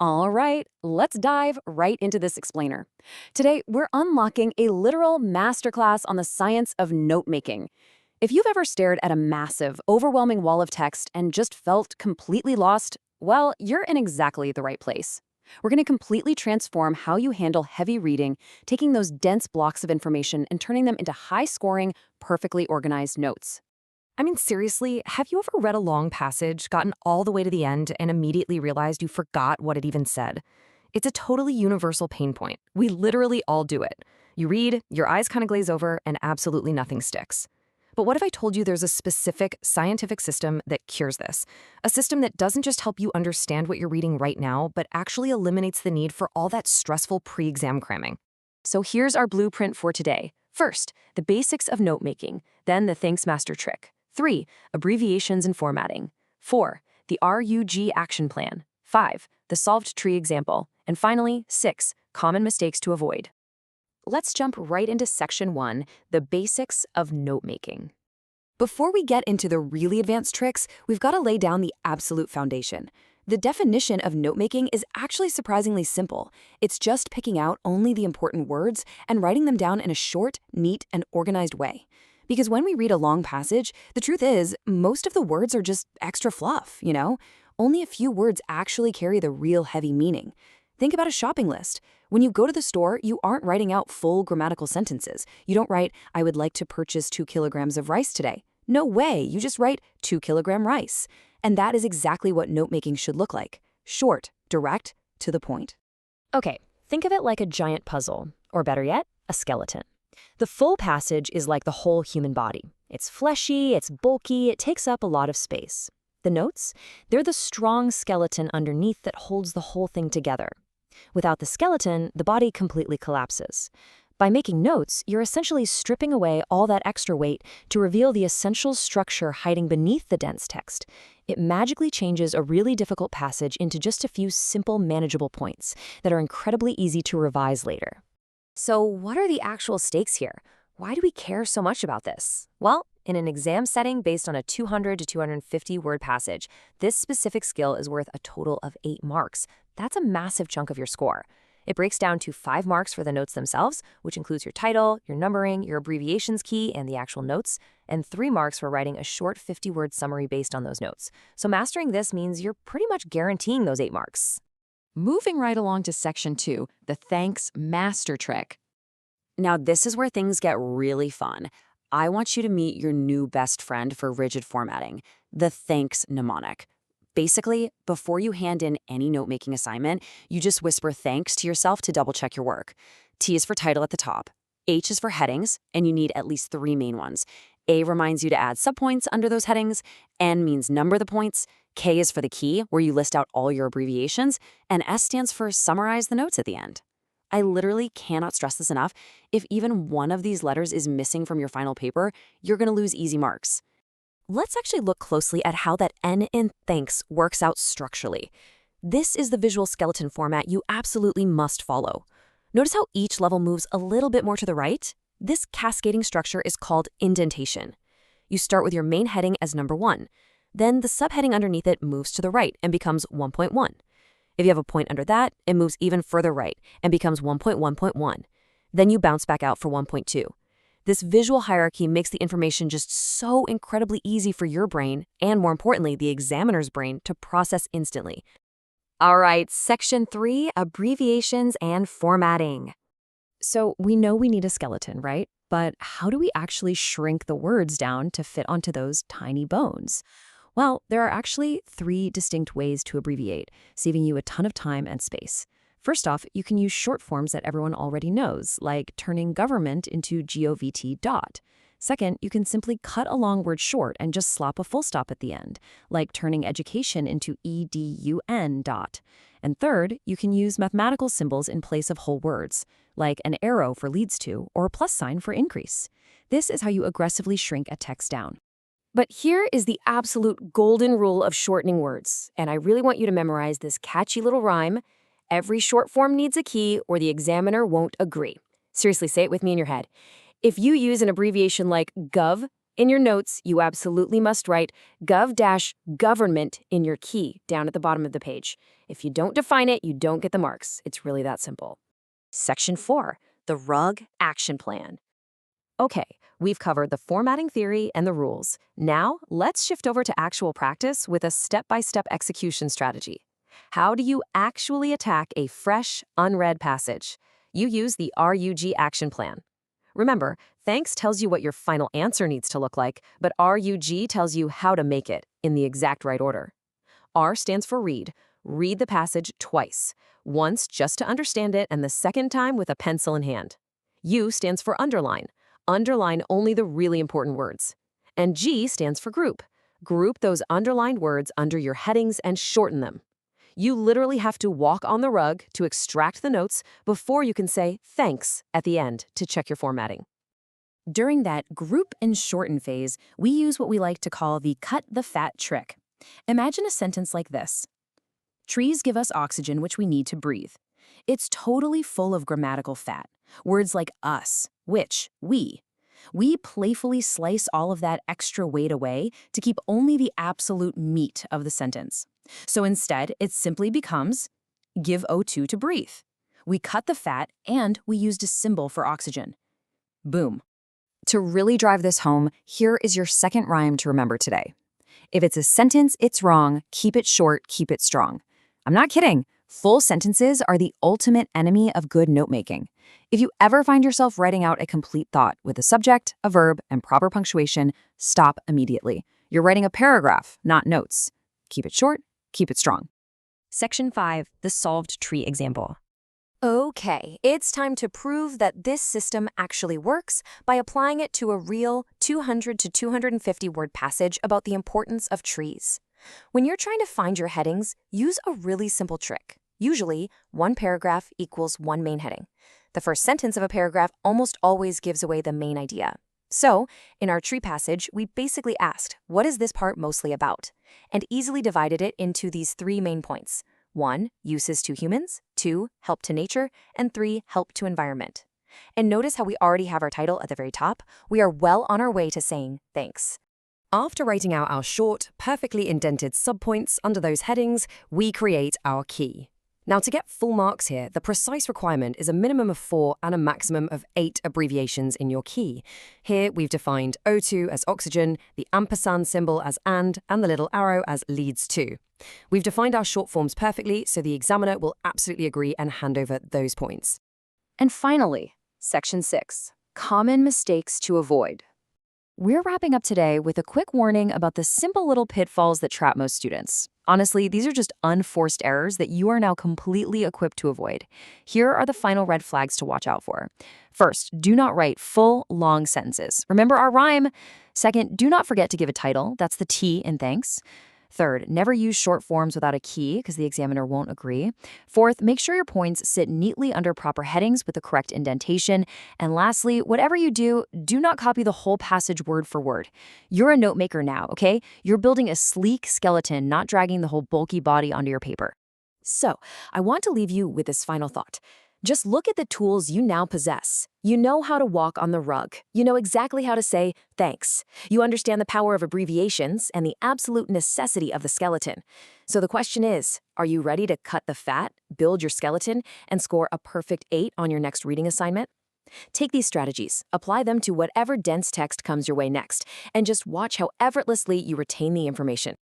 All right, let's dive right into this explainer. Today, we're unlocking a literal masterclass on the science of note-making. If you've ever stared at a massive, overwhelming wall of text and just felt completely lost, well, you're in exactly the right place. We're going to completely transform how you handle heavy reading, taking those dense blocks of information and turning them into high-scoring, perfectly organized notes. I mean, seriously, have you ever read a long passage, gotten all the way to the end, and immediately realized you forgot what it even said? It's a totally universal pain point. We literally all do it. You read, your eyes kind of glaze over, and absolutely nothing sticks. But what if I told you there's a specific scientific system that cures this? A system that doesn't just help you understand what you're reading right now, but actually eliminates the need for all that stressful pre-exam cramming. So here's our blueprint for today. First, the basics of note-making, then the Thanks Master trick. 3. Abbreviations and formatting. 4. The RUG action plan. 5. The solved tree example. And finally, 6. Common mistakes to avoid. Let's jump right into Section 1, the basics of note-making. Before we get into the really advanced tricks, we've got to lay down the absolute foundation. The definition of note-making is actually surprisingly simple. It's just picking out only the important words and writing them down in a short, neat, and organized way. Because when we read a long passage, the truth is, most of the words are just extra fluff, you know? Only a few words actually carry the real heavy meaning. Think about a shopping list. When you go to the store, you aren't writing out full grammatical sentences. You don't write, I would like to purchase 2 kilograms of rice today. No way, you just write 2 kilogram rice. And that is exactly what note-making should look like. Short, direct, to the point. Okay, think of it like a giant puzzle, or better yet, a skeleton. The full passage is like the whole human body. It's fleshy, it's bulky, it takes up a lot of space. The notes? They're the strong skeleton underneath that holds the whole thing together. Without the skeleton, the body completely collapses. By making notes, you're essentially stripping away all that extra weight to reveal the essential structure hiding beneath the dense text. It magically changes a really difficult passage into just a few simple, manageable points that are incredibly easy to revise later. So what are the actual stakes here? Why do we care so much about this? Well, in an exam setting based on a 200 to 250 word passage, this specific skill is worth a total of 8 marks. That's a massive chunk of your score. It breaks down to 5 marks for the notes themselves, which includes your title, your numbering, your abbreviations key, and the actual notes, and 3 marks for writing a short 50-word summary based on those notes. So mastering this means you're pretty much guaranteeing those 8 marks. Moving right along to Section 2, the Thanks Master trick. Now, this is where things get really fun. I want you to meet your new best friend for rigid formatting, the Thanks mnemonic. Basically, before you hand in any note-making assignment, you just whisper thanks to yourself to double-check your work. T is for title at the top. H is for headings, and you need at least 3 main ones. A reminds you to add subpoints under those headings. N means number the points. K is for the key, where you list out all your abbreviations. And S stands for summarize the notes at the end. I literally cannot stress this enough. If even one of these letters is missing from your final paper, you're going to lose easy marks. Let's actually look closely at how that N in thanks works out structurally. This is the visual skeleton format you absolutely must follow. Notice how each level moves a little bit more to the right? This cascading structure is called indentation. You start with your main heading as number 1. Then the subheading underneath it moves to the right and becomes 1.1. If you have a point under that, it moves even further right and becomes 1.1.1. Then you bounce back out for 1.2. This visual hierarchy makes the information just so incredibly easy for your brain, and more importantly, the examiner's brain, to process instantly. All right, Section 3, abbreviations and formatting. So we know we need a skeleton, right? But how do we actually shrink the words down to fit onto those tiny bones? Well, there are actually 3 distinct ways to abbreviate, saving you a ton of time and space. First off, you can use short forms that everyone already knows, like turning government into govt dot. Second, you can simply cut a long word short and just slop a full stop at the end, like turning education into edun dot. And third, you can use mathematical symbols in place of whole words, like an arrow for leads to or a plus sign for increase. This is how you aggressively shrink a text down. But here is the absolute golden rule of shortening words, and I really want you to memorize this catchy little rhyme. Every short form needs a key or the examiner won't agree. Seriously, say it with me in your head. If you use an abbreviation like gov, In your notes, you absolutely must write gov-government in your key down at the bottom of the page. If you don't define it, you don't get the marks. It's really that simple. Section 4, the RUG action plan. Okay, we've covered the formatting theory and the rules. Now, let's shift over to actual practice with a step-by-step execution strategy. How do you actually attack a fresh, unread passage? You use the RUG action plan. Remember, thanks tells you what your final answer needs to look like, but RUG tells you how to make it in the exact right order. R stands for read. Read the passage twice. Once just to understand it, and the second time with a pencil in hand. U stands for underline. Underline only the really important words. And G stands for group. Group those underlined words under your headings and shorten them. You literally have to walk on the rug to extract the notes before you can say thanks at the end to check your formatting. During that group and shorten phase, we use what we like to call the cut the fat trick. Imagine a sentence like this. Trees give us oxygen which we need to breathe. It's totally full of grammatical fat. Words like us, which, we. We playfully slice all of that extra weight away to keep only the absolute meat of the sentence. So instead, it simply becomes, give O2 to breathe. We cut the fat and we used a symbol for oxygen. Boom. To really drive this home, here is your second rhyme to remember today. If it's a sentence, it's wrong. Keep it short, keep it strong. I'm not kidding. Full sentences are the ultimate enemy of good note-making. If you ever find yourself writing out a complete thought with a subject, a verb, and proper punctuation, stop immediately. You're writing a paragraph, not notes. Keep it short, keep it strong. Section 5, the solved tree example. Okay, it's time to prove that this system actually works by applying it to a real 200 to 250 word passage about the importance of trees. When you're trying to find your headings, use a really simple trick. Usually, one paragraph equals one main heading. The first sentence of a paragraph almost always gives away the main idea. So, in our tree passage, we basically asked, what is this part mostly about? And easily divided it into these three main points. 1, uses to humans, 2, help to nature, and 3, help to environment. And notice how we already have our title at the very top. We are well on our way to saying thanks. After writing out our short, perfectly indented subpoints under those headings, we create our key. Now, to get full marks here, the precise requirement is a minimum of 4 and a maximum of 8 abbreviations in your key. Here, we've defined O2 as oxygen, the ampersand symbol as and the little arrow as leads to. We've defined our short forms perfectly, so the examiner will absolutely agree and hand over those points. And finally, Section 6, common mistakes to avoid. We're wrapping up today with a quick warning about the simple little pitfalls that trap most students. Honestly, these are just unforced errors that you are now completely equipped to avoid. Here are the final red flags to watch out for. First, do not write full, long sentences. Remember our rhyme. Second, do not forget to give a title. That's the T in thanks. Third, never use short forms without a key because the examiner won't agree. Fourth, make sure your points sit neatly under proper headings with the correct indentation. And lastly, whatever you do, do not copy the whole passage word for word. You're a note maker now, okay? You're building a sleek skeleton, not dragging the whole bulky body onto your paper. So, I want to leave you with this final thought. Just look at the tools you now possess. You know how to walk on the rug. You know exactly how to say thanks. You understand the power of abbreviations and the absolute necessity of the skeleton. So the question is, are you ready to cut the fat, build your skeleton, and score a perfect 8 on your next reading assignment? Take these strategies, apply them to whatever dense text comes your way next, and just watch how effortlessly you retain the information.